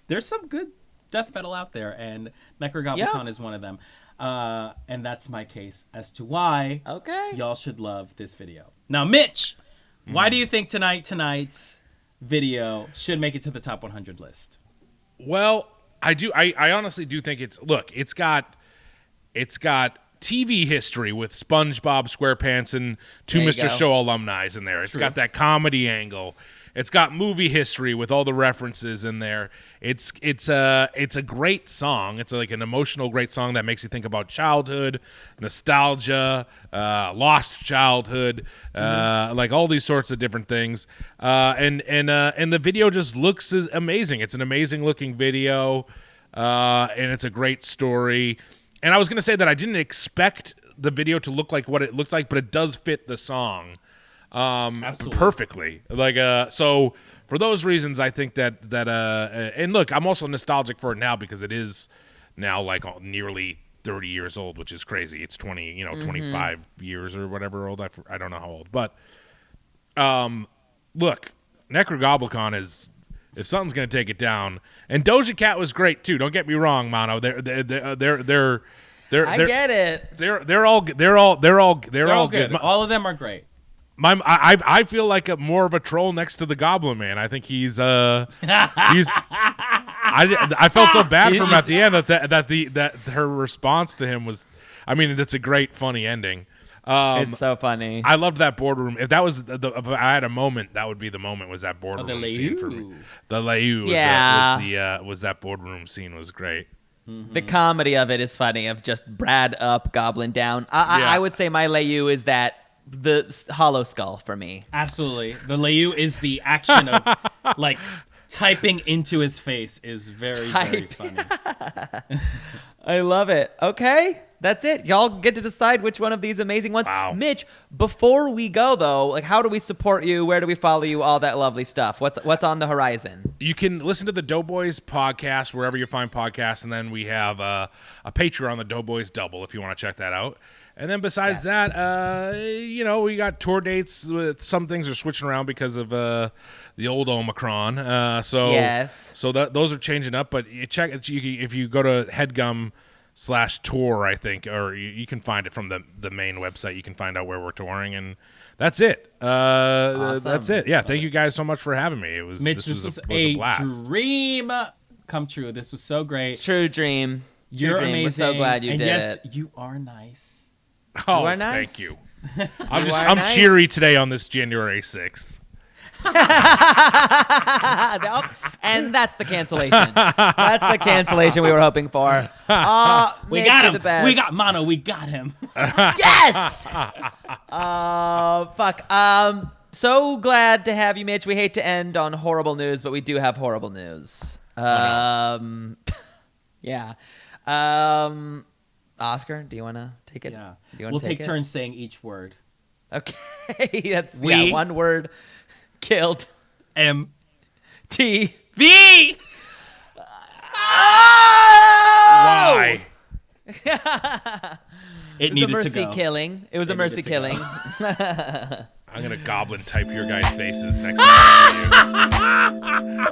there's some good death metal out there, and Necrogoblicon is one of them. And that's my case as to why y'all should love this video. Now, Mitch, why do you think tonight's video should make it to the top 100 list? Well, I honestly do think it's got TV history with SpongeBob SquarePants and two Mr. Show alumni in there. It's got that comedy angle. It's got movie history with all the references in there. It's a great song. It's like an emotional, great song that makes you think about childhood, nostalgia, lost childhood, like all these sorts of different things. And the video just looks amazing. It's an amazing looking video, and it's a great story. And I was gonna say that I didn't expect the video to look like what it looked like, but it does fit the song. Absolutely. Perfectly. Like so for those reasons I think that and look, I'm also nostalgic for it now because it is now like nearly 30 years old, which is crazy. It's 25 years or whatever old. I don't know how old, but look, Necrogoblicon is, if something's going to take it down, and Doja Cat was great too. Don't get me wrong, Mano. They're I get it. They're all good. All of them are great. I feel like more of a troll next to the Goblin Man. I think I felt so bad for him at the end that her response to him was, I mean, that's a great funny ending. It's so funny. I loved that boardroom. If that was if I had a moment, that would be the moment. Was that boardroom scene for me? The Layu. Was that boardroom scene was great. The comedy of it is funny. Of just Brad up, Goblin down. I would say my Layu is the hollow skull for me. Absolutely. The Layu is the action of like typing into his face is very funny. I love it. Okay, that's it. Y'all get to decide which one of these amazing ones. Wow. Mitch, before we go though, like how do we support you? Where do we follow you? All that lovely stuff. What's on the horizon? You can listen to the Doughboys podcast wherever you find podcasts, and then we have a Patreon, the Doughboys Double, if you want to check that out. And then besides that, we got tour dates. Some things are switching around because of the old Omicron. So those are changing up. But if you go to Headgum/tour, I think, or you can find it from the main website. You can find out where we're touring, and that's it. Awesome. That's it. Yeah, thank you guys so much for having me. Mitch, this was a blast. Dream come true. This was so great. True dream. You're amazing. We're so glad you did yes, it. You are nice. Oh, nice? Thank you. I'm nice. cheery today on this January 6th. And that's the cancellation. That's the cancellation we were hoping for. We got him. The best. We got Mono. We got him. Yes. Fuck. So glad to have you, Mitch. We hate to end on horrible news, but we do have horrible news. Yeah. Oscar, do you want to take it? Yeah. We'll take turns saying each word. Okay. That's one word. Killed. M. T. V. Why? It was a mercy killing. It was a mercy killing. I'm gonna goblin type your guys' faces next time I see you.